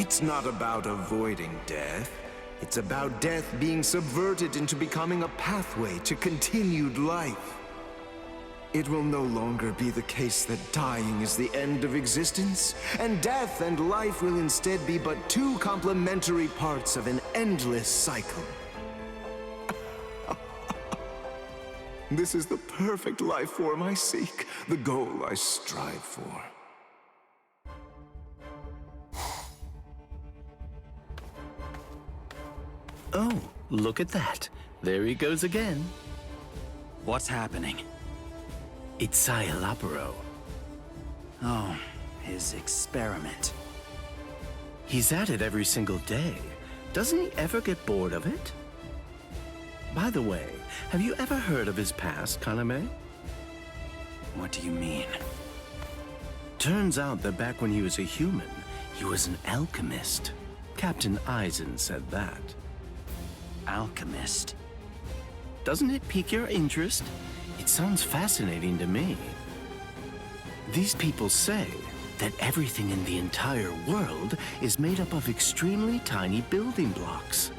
It's not about avoiding death. It's about death being subverted into becoming a pathway to continued life. It will no longer be the case that dying is the end of existence, and death and life will instead be but two complementary parts of an endless cycle. This is the perfect life form I seek, the goal I strive for. Oh, look at that. There he goes again. What's happening? It's Szayelaporro. Oh, his experiment. He's at it every single day. Doesn't he ever get bored of it? By the way, have you ever heard of his past, Kaname? What do you mean? Turns out that back when he was a human, he was an alchemist. Captain Aizen said that. Alchemist? Doesn't it pique your interest? It sounds fascinating to me. These people say that everything in the entire world is made up of extremely tiny building blocks.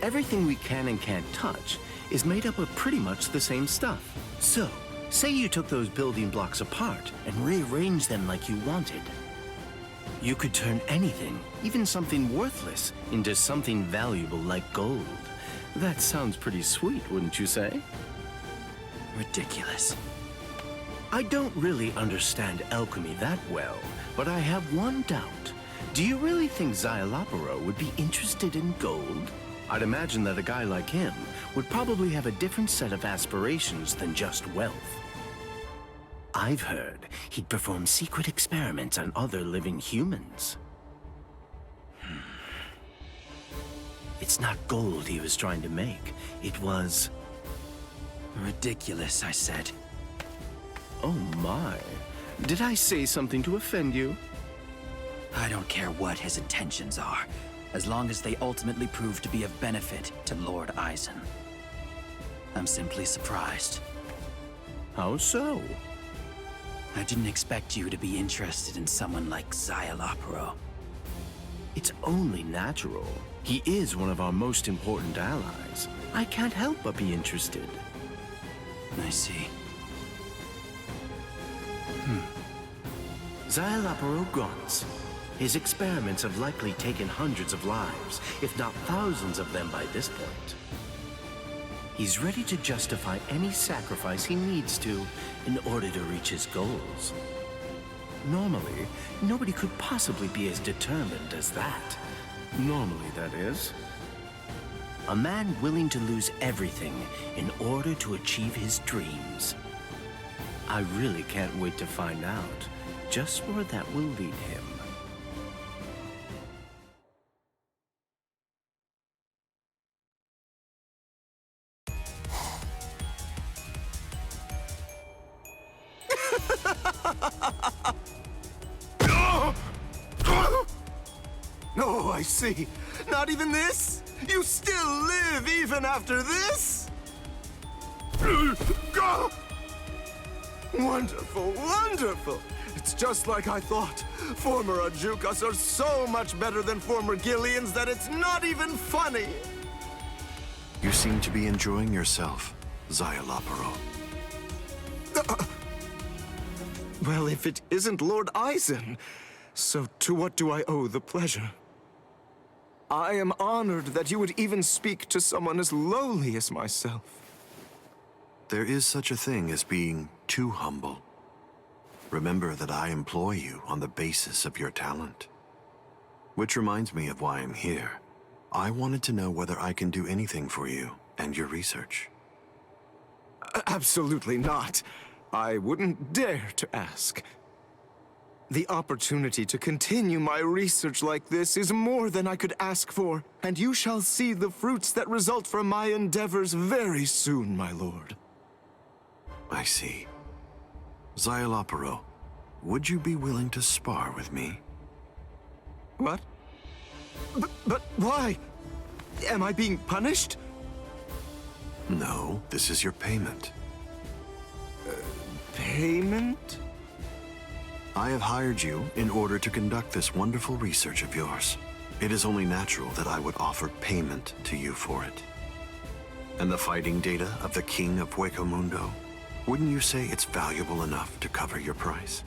Everything we can and can't touch is made up of pretty much the same stuff. So, say you took those building blocks apart and rearranged them like you wanted. You could turn anything, even something worthless, into something valuable like gold. That sounds pretty sweet, wouldn't you say? Ridiculous. I don't really understand alchemy that well, but I have one doubt. Do you really think Szayelaporro would be interested in gold? I'd imagine that a guy like him would probably have a different set of aspirations than just wealth. I've heard he'd perform secret experiments on other living humans. It's not gold he was trying to make. It was... Ridiculous, I said. Oh my. Did I say something to offend you? I don't care what his intentions are, as long as they ultimately prove to be of benefit to Lord Aizen. I'm simply surprised. How so? I didn't expect you to be interested in someone like Szayelaporro. It's only natural. He is one of our most important allies. I can't help but be interested. I see. Szayelaporro Grantz. His experiments have likely taken hundreds of lives, if not thousands of them by this point. He's ready to justify any sacrifice he needs to in order to reach his goals. Normally, nobody could possibly be as determined as that. Normally, that is. A man willing to lose everything in order to achieve his dreams. I really can't wait to find out just where that will lead him. Oh, I see. Not even this? You still live even after this? Wonderful, wonderful. It's just like I thought. Former Ajukas are so much better than former Gillians that it's not even funny. You seem to be enjoying yourself, Szayelaporro. Well, if it isn't Lord Aizen, so to what do I owe the pleasure? I am honored that you would even speak to someone as lowly as myself. There is such a thing as being too humble. Remember that I employ you on the basis of your talent. Which reminds me of why I'm here. I wanted to know whether I can do anything for you and your research. Absolutely not. I wouldn't dare to ask. The opportunity to continue my research like this is more than I could ask for, and you shall see the fruits that result from my endeavors very soon, my lord. I see. Szayelaporro, would you be willing to spar with me? What? But why? Am I being punished? No, this is your payment. Payment? I have hired you in order to conduct this wonderful research of yours. It is only natural that I would offer payment to you for it. And the fighting data of the King of Huecomundo, wouldn't you say it's valuable enough to cover your price?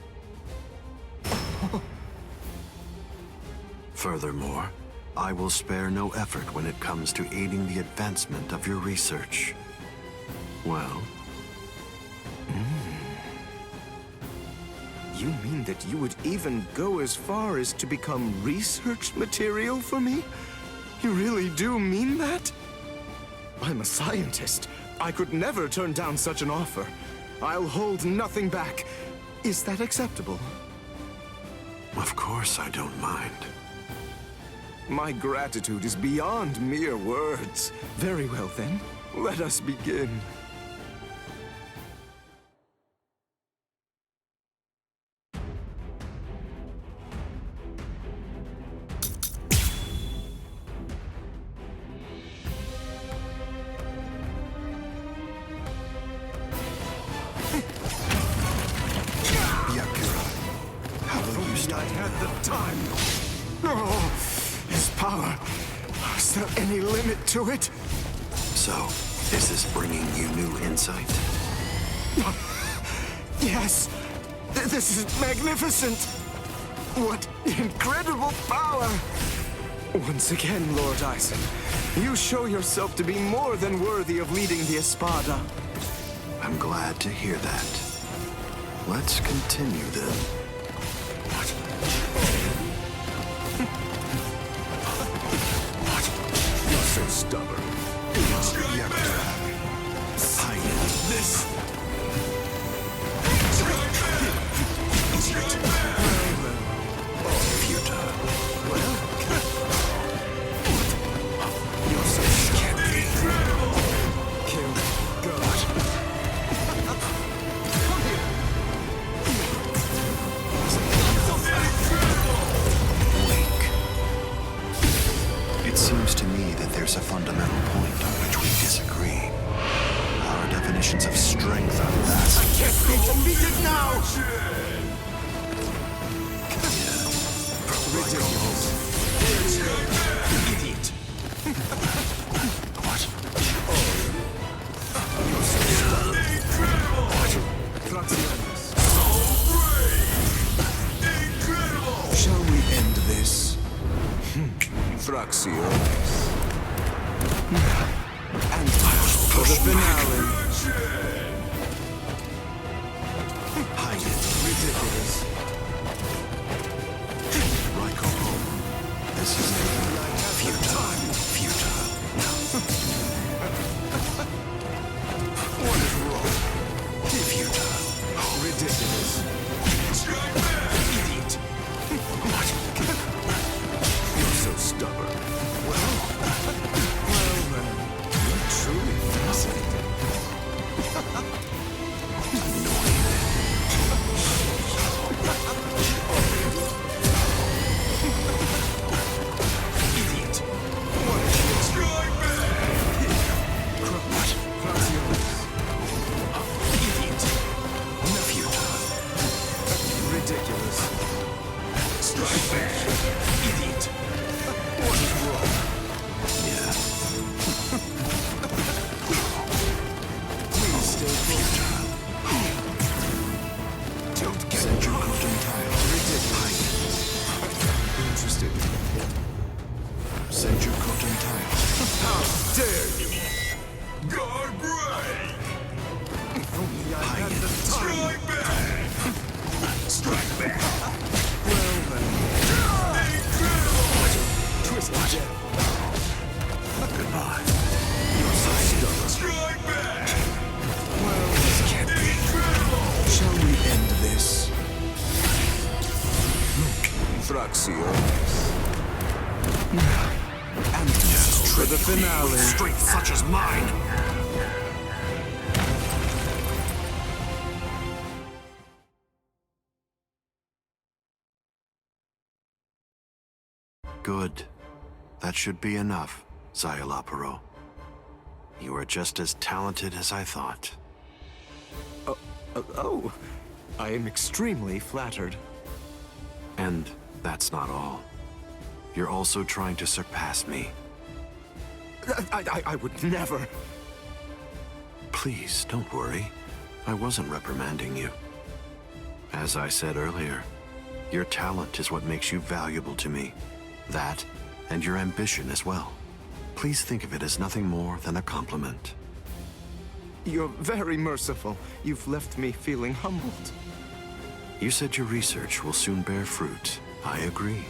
Furthermore, I will spare no effort when it comes to aiding the advancement of your research. Well? You mean that you would even go as far as to become research material for me? You really do mean that? I'm a scientist. I could never turn down such an offer. I'll hold nothing back. Is that acceptable? Of course I don't mind. My gratitude is beyond mere words. Very well then, let us begin. I had the time. Oh, his power. Is there any limit to it? So, is this bringing you new insight? Yes. This is magnificent. What incredible power. Once again, Lord Aizen, you show yourself to be more than worthy of leading the Espada. I'm glad to hear that. Let's continue then. You're so stubborn. This. Futile. You're so scary. Kill. Go. Come here. Wake. It seems to me that there's a fundamental point on which we disagree. Our definitions of strength are vast. I can't be defeated now! Ridiculous. Idiot. What? You're so stubborn. Fracciones. Shall we end this? Fracciones. And for the finale. Hide it. Ridiculous. This is futile. Futile. What is wrong? Futile. Ridiculous. Idiot. You're so stubborn. Well, you're truly fascinating. Idiot. What is this? Idiot. Futile. Ridiculous. Strike back. Idiot. What is wrong? Yeah. Please stay futile. Don't get Send your coat and tile. ridiculous. Interested. Send your coat and tile. How dare you? Guard break! If only I had the time. Strike back! Strike back! Well then. Incredible! Twisted death. Goodbye. You're so stubborn. Strike back! Well, this can't be. Incredible! Shall we end this? Fracciones. And for the finale. Strength such as mine. Good. That should be enough, Szayelaporro. You are just as talented as I thought. Oh, I am extremely flattered. And that's not all. You're also trying to surpass me. I would never. Please, don't worry. I wasn't reprimanding you. As I said earlier, your talent is what makes you valuable to me. That, and your ambition as well. Please think of it as nothing more than a compliment. You're very merciful. You've left me feeling humbled. You said your research will soon bear fruit. I agree.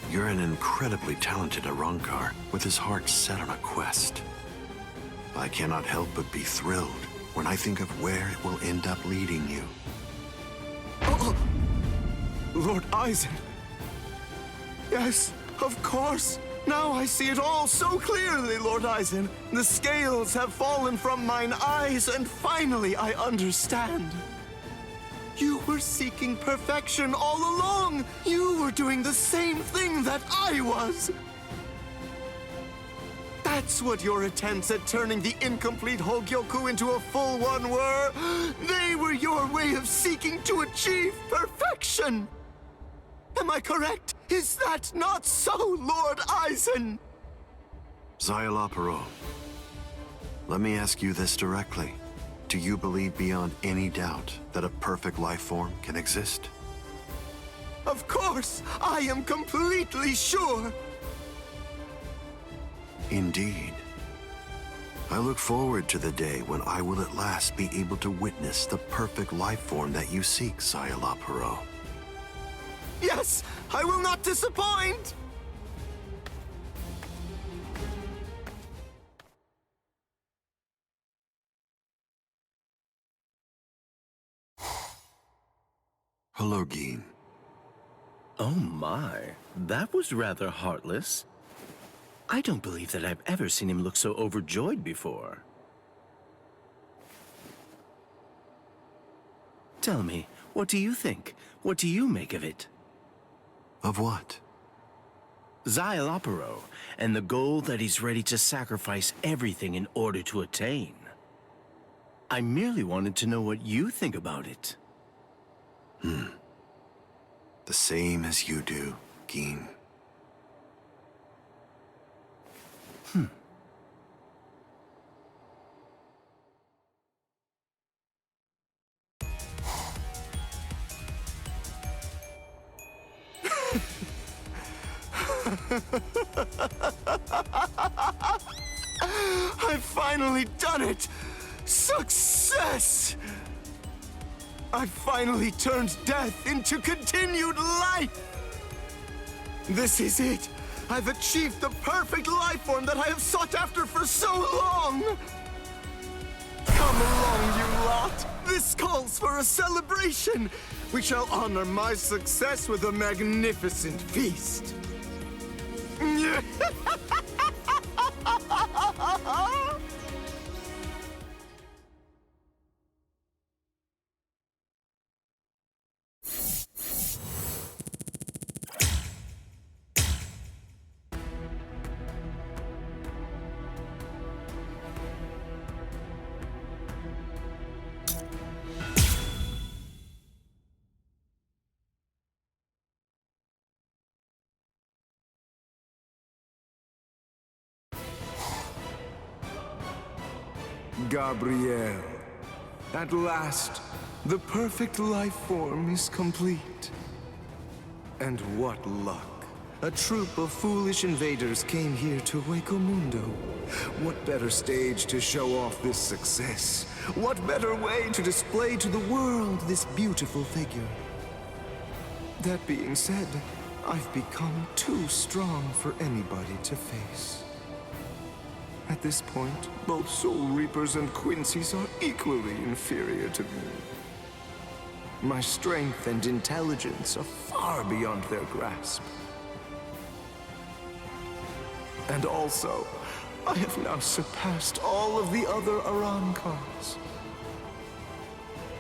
You're an incredibly talented Arrancar with his heart set on a quest. I cannot help but be thrilled when I think of where it will end up leading you. Oh, Lord Aizen. Yes, of course. Now I see it all so clearly, Lord Aizen. The scales have fallen from mine eyes, and finally I understand. You were seeking perfection all along. You were doing the same thing that I was. That's what your attempts at turning the incomplete Hogyoku into a full one were. They were your way of seeking to achieve perfection. Am I correct? Is that not so, Lord Aizen? Szayelaporro, let me ask you this directly. Do you believe beyond any doubt that a perfect life form can exist? Of course, I am completely sure. Indeed. I look forward to the day when I will at last be able to witness the perfect life form that you seek, Szayelaporro. Yes, I will not disappoint! Hello, Gin. Oh my, that was rather heartless. I don't believe that I've ever seen him look so overjoyed before. Tell me, what do you think? What do you make of it? Of what? Szayelaporro, and the goal that he's ready to sacrifice everything in order to attain. I merely wanted to know what you think about it. The same as you do, Gin. I've finally done it! Success! I've finally turned death into continued life! This is it! I've achieved the perfect life form that I have sought after for so long! Come along, you lot! This calls for a celebration! We shall honor my success with a magnificent feast! Gabriel, at last, the perfect life form is complete. And what luck. A troop of foolish invaders came here to Hueco Mundo. What better stage to show off this success? What better way to display to the world this beautiful figure? That being said, I've become too strong for anybody to face. At this point, both Soul Reapers and Quincy's are equally inferior to me. My strength and intelligence are far beyond their grasp. And also, I have now surpassed all of the other Arrancars.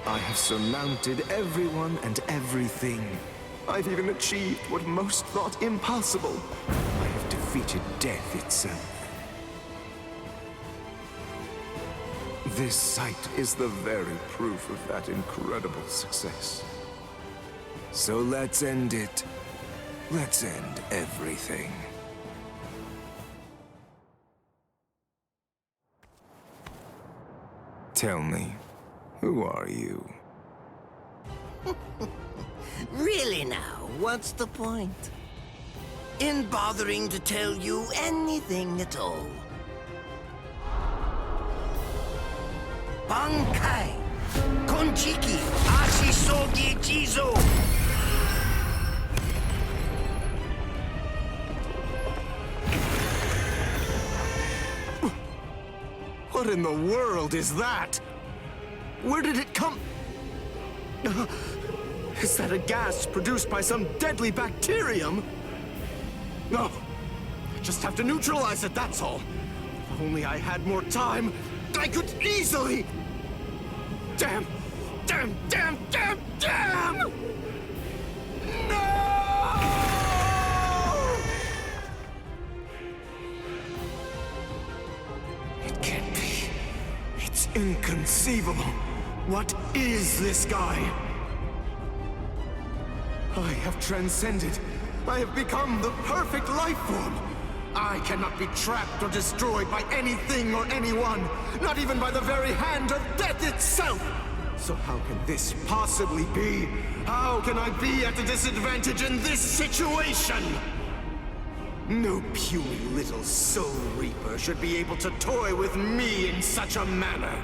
I have surmounted everyone and everything. I've even achieved what most thought impossible. I have defeated death itself. This sight is the very proof of that incredible success. So let's end it. Let's end everything. Tell me, who are you? Really now, what's the point? In bothering to tell you anything at all? Bankai! Konjiki! Ashisogi Jizo! What in the world is that? Where did it come? Is that a gas produced by some deadly bacterium? No. I just have to neutralize it, that's all. If only I had more time, I could easily... Damn! Damn! Damn! Damn! Damn! No! It can't be. It's inconceivable. What is this guy? I have transcended. I have become the perfect life form. I cannot be trapped or destroyed by anything or anyone, not even by the very hand of death itself. So how can this possibly be? How can I be at a disadvantage in this situation? No puny little soul reaper should be able to toy with me in such a manner.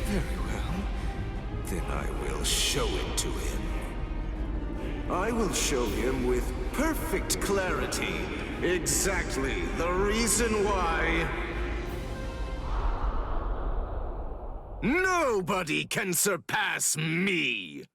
Very well. Then I will show it to him. I will show him with perfect clarity exactly the reason why nobody can surpass me!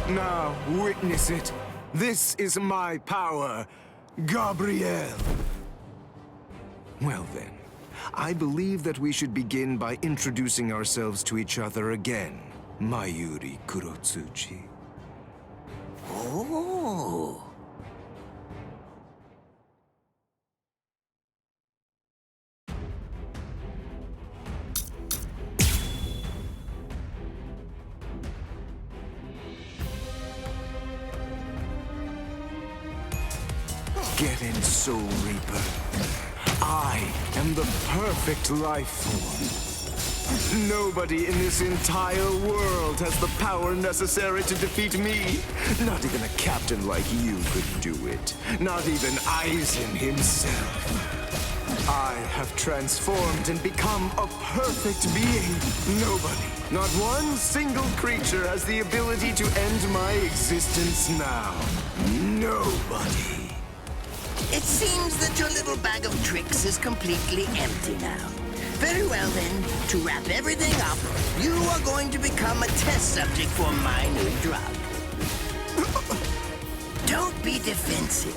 Now, witness it. This is my power, Gabriel. Well then, I believe that we should begin by introducing ourselves to each other again, Mayuri Kurotsuchi. Oh. Get in, Soul Reaper. I am the perfect life form. Nobody in this entire world has the power necessary to defeat me. Not even a captain like you could do it. Not even Aizen himself. I have transformed and become a perfect being. Nobody, not one single creature has the ability to end my existence now. Nobody. It seems that your little bag of tricks is completely empty now. Very well then, to wrap everything up, you are going to become a test subject for my new drug. Don't be defensive.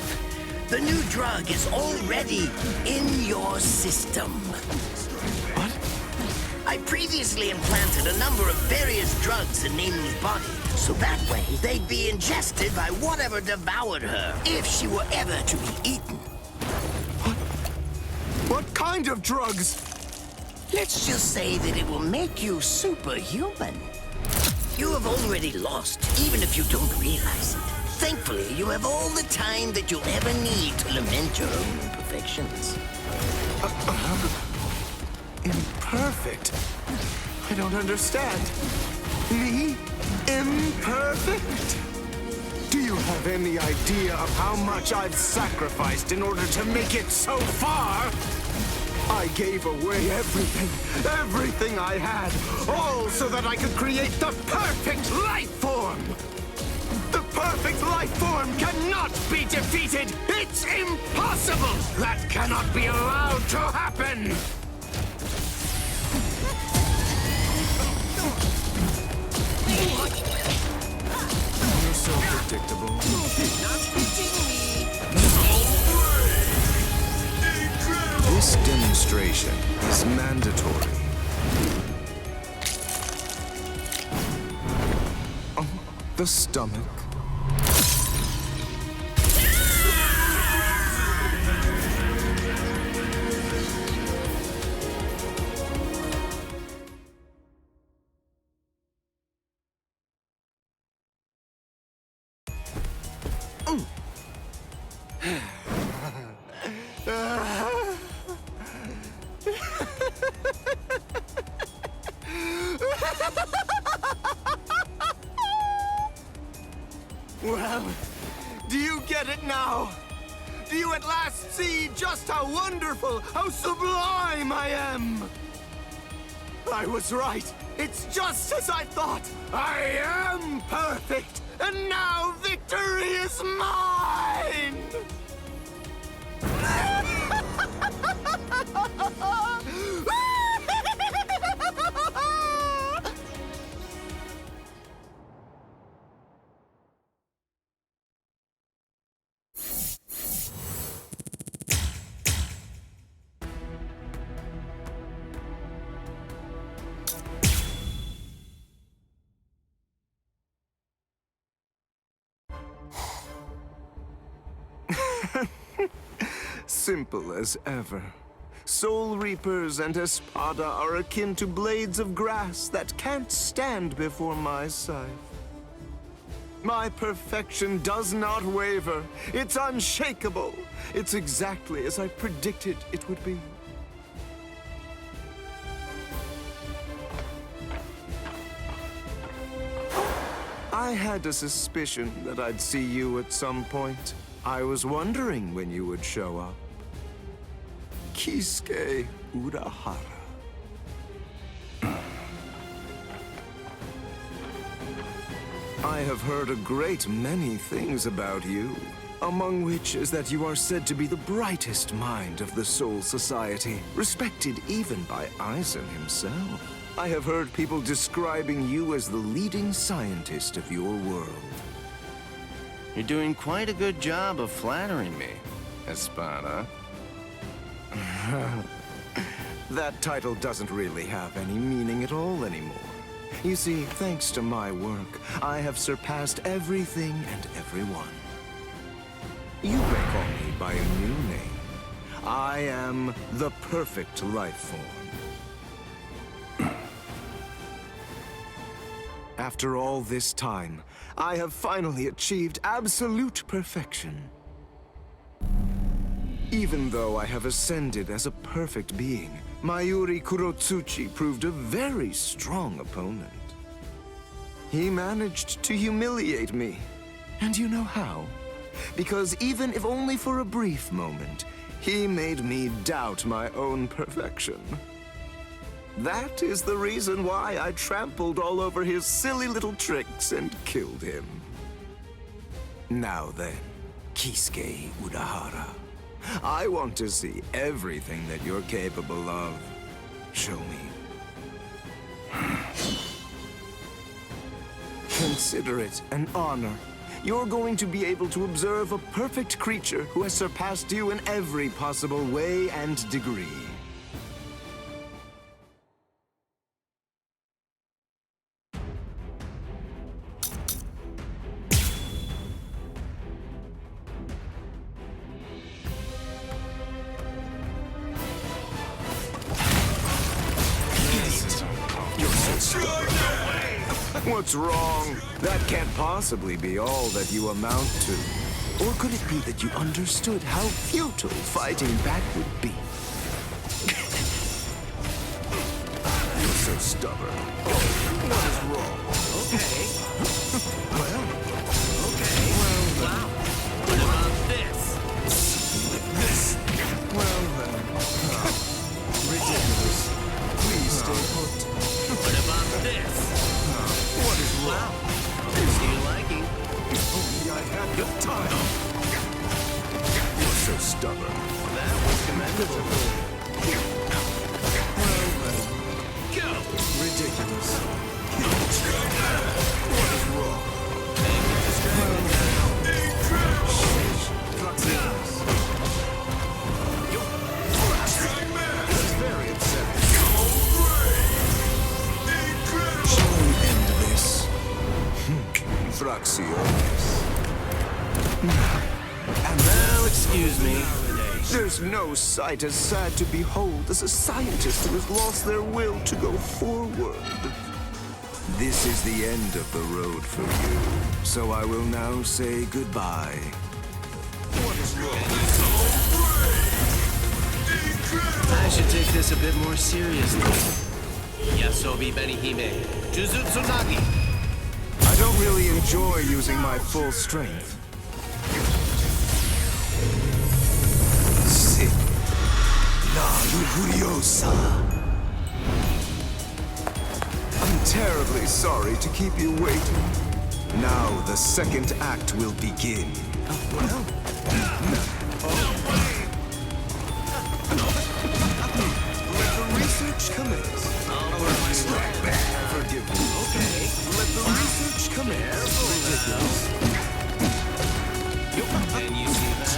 The new drug is already in your system. What? I previously implanted a number of various drugs in Nemu's body, so that way they'd be ingested by whatever devoured her, if she were ever to be eaten. What kind of drugs? Let's just say that it will make you superhuman. You have already lost, even if you don't realize it. Thankfully, you have all the time that you'll ever need to lament your own imperfections. Imperfect? I don't understand. Me? Imperfect? Do you have any idea of how much I've sacrificed in order to make it so far? I gave away everything I had, all so that I could create the perfect life form! The perfect life form cannot be defeated! It's impossible! That cannot be allowed to happen! You're so predictable. Not hitting me! This demonstration is mandatory. Oh, the stomach. Well, do you get it now? Do you at last see just how wonderful, how sublime I am? I was right. It's just as I thought. I am perfect, and now victory is mine! Simple as ever. Soul Reapers and Espada are akin to blades of grass that can't stand before my scythe. My perfection does not waver. It's unshakable. It's exactly as I predicted it would be. I had a suspicion that I'd see you at some point. I was wondering when you would show up. Kisuke Urahara. I have heard a great many things about you, among which is that you are said to be the brightest mind of the Soul Society, respected even by Aizen himself. I have heard people describing you as the leading scientist of your world. You're doing quite a good job of flattering me, Espada. That title doesn't really have any meaning at all anymore. You see, thanks to my work, I have surpassed everything and everyone. You may call me by a new name. I am the perfect life form. After all this time, I have finally achieved absolute perfection. Even though I have ascended as a perfect being, Mayuri Kurotsuchi proved a very strong opponent. He managed to humiliate me. And you know how? Because even if only for a brief moment, he made me doubt my own perfection. That is the reason why I trampled all over his silly little tricks and killed him. Now then, Kisuke Urahara, I want to see everything that you're capable of. Show me. Consider it an honor. You're going to be able to observe a perfect creature who has surpassed you in every possible way and degree. What's wrong? That can't possibly be all that you amount to. Or could it be that you understood how futile fighting back would be? You're so stubborn. What is wrong? Okay. Well, Wow. What about this? well then. Ridiculous. Please stay put. What about this? What is wrong? Wow. Who's do you liking? Only I had the time. You're so stubborn. That was commendable. Well then. Go! Ridiculous. What is wrong? This is very upsetting. Shall we end this? Fraxiones. And Well, excuse me. there's no sight as sad to behold as a scientist who has lost their will to go forward. This is the end of the road for you, so I will now say goodbye. What is wrong? I should take this a bit more seriously. Yasobi Benihime. Jujutsu Nagi. I don't really enjoy using my full strength. Sit. La Luguriosa. I'm terribly sorry to keep you waiting. Now the second act will begin. Well, let the research commence. Forgive me. Okay. Let the research commence. Ridiculous. Can you see that?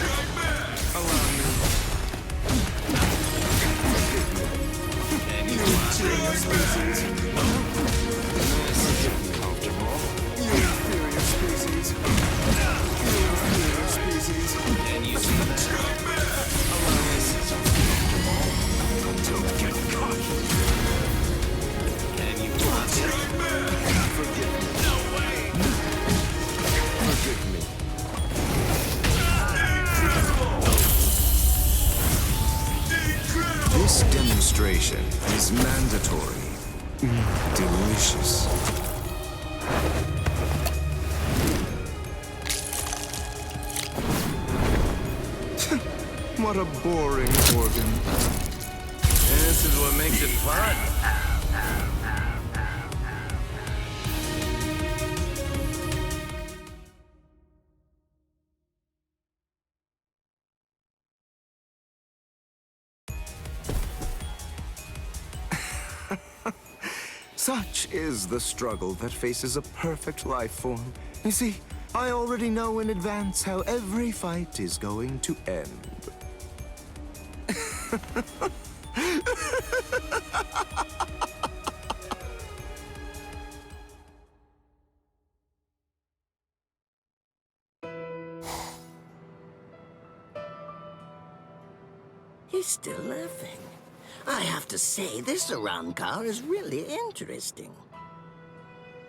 Allow me. Can you Inferior species. You inferior species. You inferior species. Can you see that? Don't get cocky. Can you watch it? Forgive me. No way. Forgive me. This demonstration is mandatory. Delicious. What a boring organ. This is what makes it fun. Such is the struggle that faces a perfect life form. You see, I already know in advance how every fight is going to end. He's still laughing. I have to say, this Arrancar is really interesting.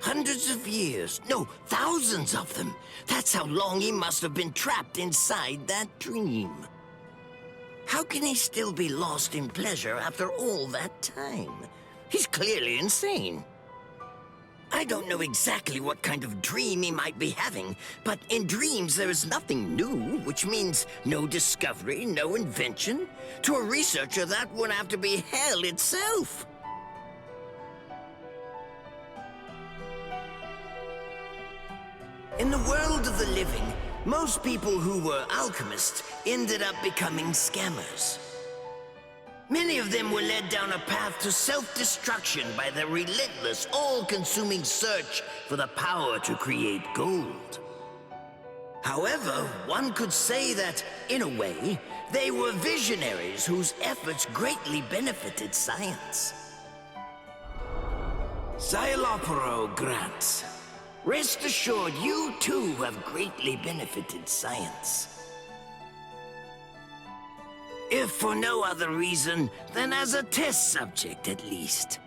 Hundreds of years, no, thousands of them. That's how long he must have been trapped inside that dream. How can he still be lost in pleasure after all that time? He's clearly insane. I don't know exactly what kind of dream he might be having, but in dreams there is nothing new, which means no discovery, no invention. To a researcher, that would have to be hell itself. In the world of the living, most people who were alchemists ended up becoming scammers. Many of them were led down a path to self-destruction by their relentless, all-consuming search for the power to create gold. However, one could say that, in a way, they were visionaries whose efforts greatly benefited science. Szayelaporro, Grantz. Rest assured, you too have greatly benefited science. If for no other reason than as a test subject, at least.